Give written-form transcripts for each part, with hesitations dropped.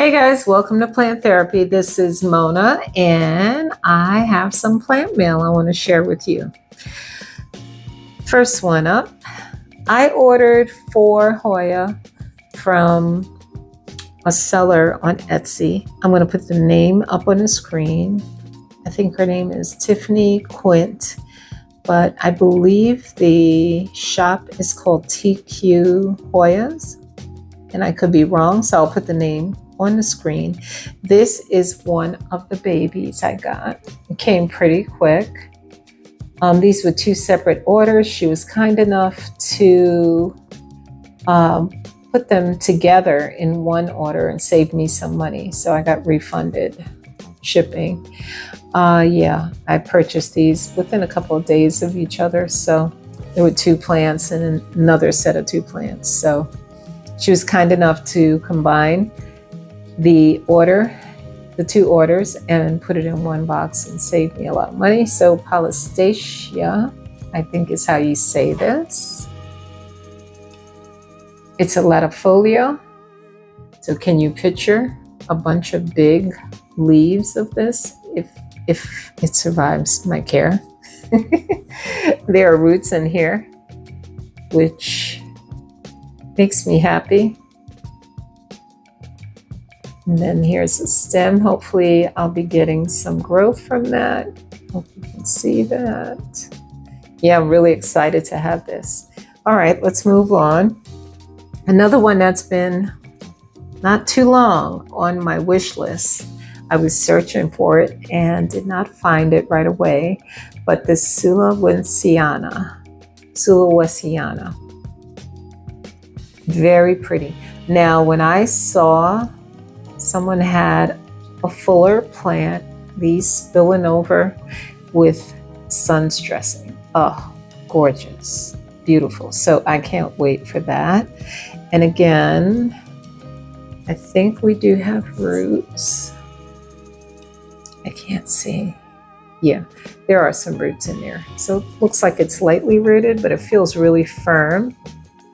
Hey guys, welcome to Plant Therapy. This is Mona and I have some plant mail I want to share with you. First one up, I ordered 4 Hoya from a seller on Etsy. I'm going to put the name up on the screen. I think her name is Tiffany Quint, but I believe the shop is called TQHoyas, and I could be wrong, so I'll put the name on the screen. This is one of the babies I got. It came pretty quick. These were 2 separate orders. She was kind enough to put them together in one order and save me some money. So I got refunded shipping. Yeah, I purchased these within a couple of days of each other. So there were 2 plants and another set of 2 plants. So she was kind enough to combine the 2 orders and put it in one box and saved me a lot of money. So Palastacia, I think is how you say this. It's a latifolia. So can you picture a bunch of big leaves of this if it survives my care? There are roots in here, which makes me happy. And then here's a stem. Hopefully I'll be getting some growth from that. Hope you can see that. Yeah, I'm really excited to have this. All right, let's move on. Another one that's been not too long on my wish list. I was searching for it and did not find it right away, but the Sulawesiana. Very pretty. Now, when I saw someone had a fuller plant, these spilling over with sun stressing. Oh, gorgeous, beautiful. So I can't wait for that. And again, I think we do have roots. I can't see. Yeah, there are some roots in there. So it looks like it's lightly rooted, but it feels really firm.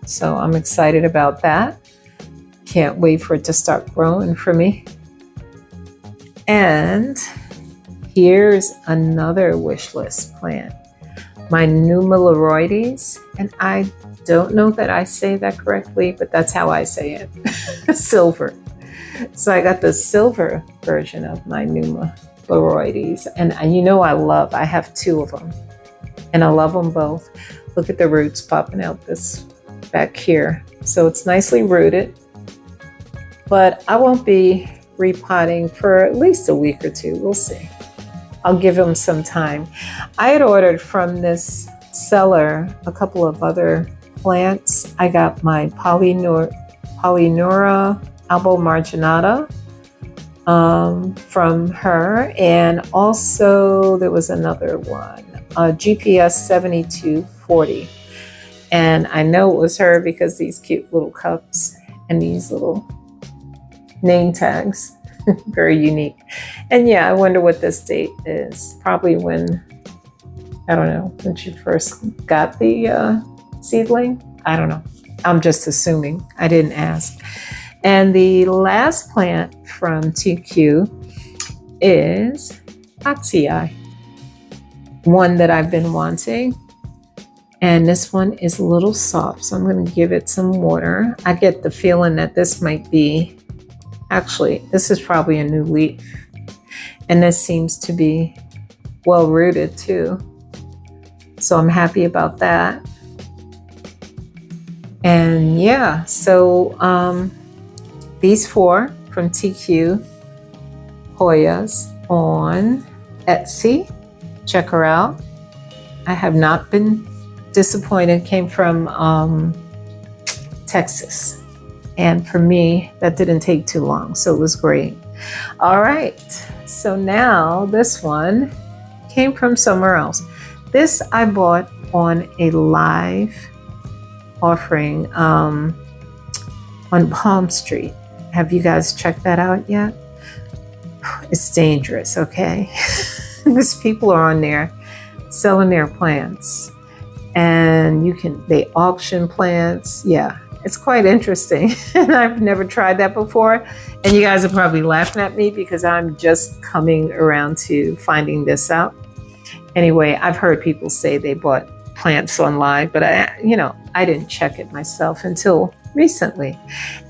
So I'm excited about that. Can't wait for it to start growing for me. And here's another wish list plant. My Numeraloides, and I don't know that I say that correctly, but that's how I say it. Silver. So I got the silver version of my Numeraloides, and you know I have 2 of them, and I love them both. Look at the roots popping out this back here. So it's nicely rooted. But I won't be repotting for at least a week or 2. We'll see. I'll give them some time. I had ordered from this seller a couple of other plants. I got my Polynura albomarginata from her. And also there was another one, GPS 7240. And I know it was her because these cute little cups and these little name tags, very unique. And yeah, I wonder what this date is. Probably when, I don't know, when she first got the seedling. I don't know. I'm just assuming. I didn't ask. And the last plant from TQ is Oxii, one that I've been wanting. And this one is a little soft, so I'm going to give it some water. I get the feeling that this might be, actually, this is probably a new leaf. And this seems to be well rooted too. So I'm happy about that. And yeah, so these 4 from TQ Hoyas on Etsy. Check her out. I have not been disappointed. Came from Texas. And for me, that didn't take too long, so it was great. All right, so now this one came from somewhere else. This I bought on a live offering on Palmstreet. Have you guys checked that out yet? It's dangerous, okay? These people are on there selling their plants, and they auction plants. Yeah, It's quite interesting. And I've never tried that before. And you guys are probably laughing at me because I'm just coming around to finding this out. Anyway, I've heard people say they bought plants online, but I didn't check it myself until recently.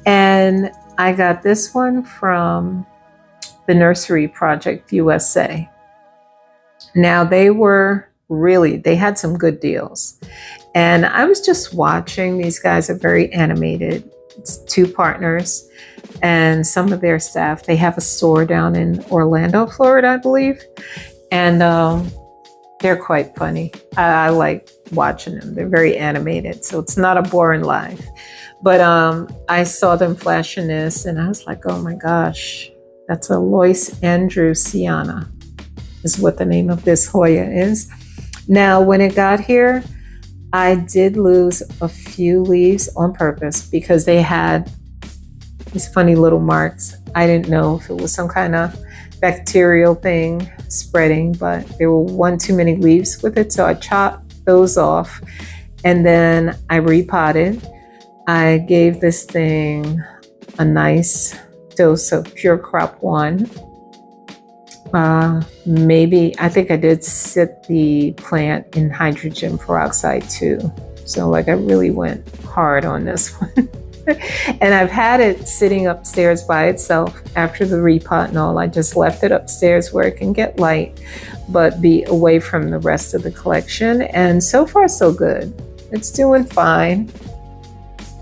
And I got this one from the Nursery Project USA. Now they had some good deals. And I was just watching. These guys are very animated. It's two partners and some of their staff. They have a store down in Orlando, Florida, I believe. And they're quite funny. I like watching them. They're very animated. So it's not a boring life. But I saw them flashing this and I was like, oh my gosh, that's a Lois Andrewsiana is what the name of this Hoya is. Now, when it got here, I did lose a few leaves on purpose because they had these funny little marks. I didn't know if it was some kind of bacterial thing spreading, but there were one too many leaves with it. So I chopped those off and then I repotted. I gave this thing a nice dose of Pure Crop 1. I think I did sit the plant in hydrogen peroxide too. So like I really went hard on this one. And I've had it sitting upstairs by itself after the repot and all. I just left it upstairs where it can get light, but be away from the rest of the collection. And so far so good. It's doing fine.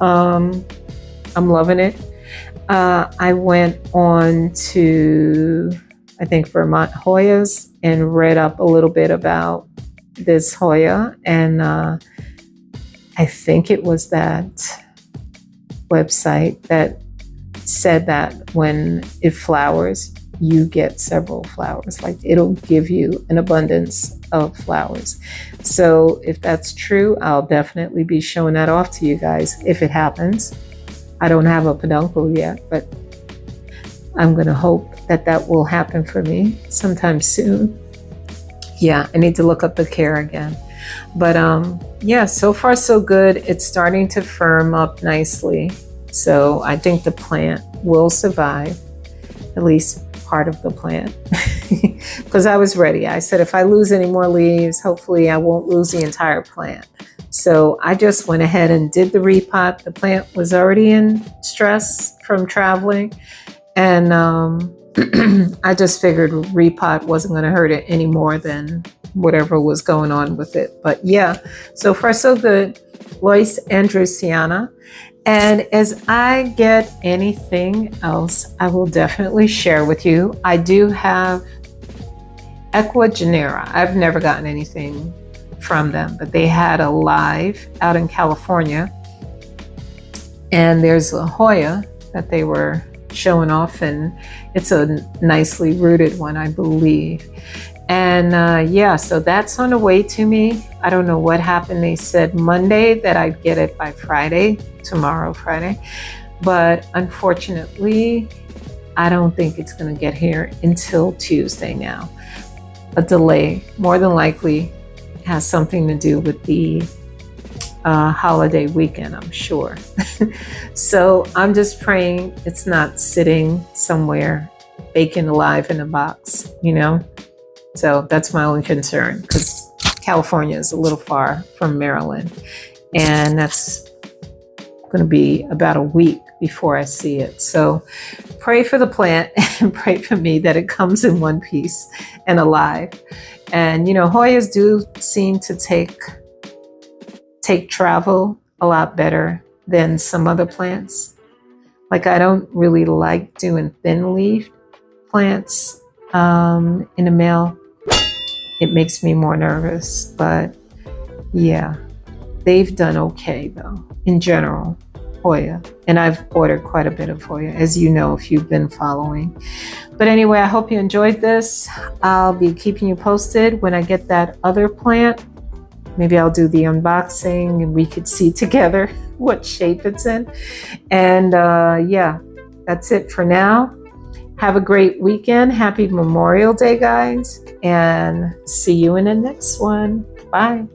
I'm loving it. I went on to, I think, Vermont Hoyas and read up a little bit about this Hoya. And I think it was that website that said that when it flowers, you get several flowers. Like it'll give you an abundance of flowers. So if that's true, I'll definitely be showing that off to you guys if it happens. I don't have a peduncle yet, but I'm going to hope that will happen for me sometime soon. Yeah, I need to look up the care again. But yeah, so far so good. It's starting to firm up nicely. So I think the plant will survive, at least part of the plant, because I was ready. I said, if I lose any more leaves, hopefully I won't lose the entire plant. So I just went ahead and did the repot. The plant was already in stress from traveling. And I just figured repot wasn't going to hurt it any more than whatever was going on with it. But yeah, so far so good. Lois Andrewsiana. And as I get anything else, I will definitely share with you. I do have Equa Genera. I've never gotten anything from them, but they had a live out in California. And there's a Hoya that they were showing off, and it's a nicely rooted one, I believe. And yeah, so that's on the way to me. I don't know what happened. They said Monday that I'd get it by Friday, tomorrow, Friday. But unfortunately, I don't think it's going to get here until Tuesday now. A delay, more than likely, has something to do with the holiday weekend, I'm sure. So I'm just praying it's not sitting somewhere baking alive in a box, So that's my only concern, because California is a little far from Maryland, and that's going to be about a week before I see it. So pray for the plant and pray for me that it comes in one piece and alive. And Hoyas do seem to take travel a lot better than some other plants. Like I don't really like doing thin leaf plants in the mail. It makes me more nervous, but yeah, they've done okay though, in general, Hoya. And I've ordered quite a bit of Hoya, as you know, if you've been following. But anyway, I hope you enjoyed this. I'll be keeping you posted when I get that other plant. Maybe I'll do the unboxing and we could see together what shape it's in. And yeah, that's it for now. Have a great weekend. Happy Memorial Day, guys. And see you in the next one. Bye.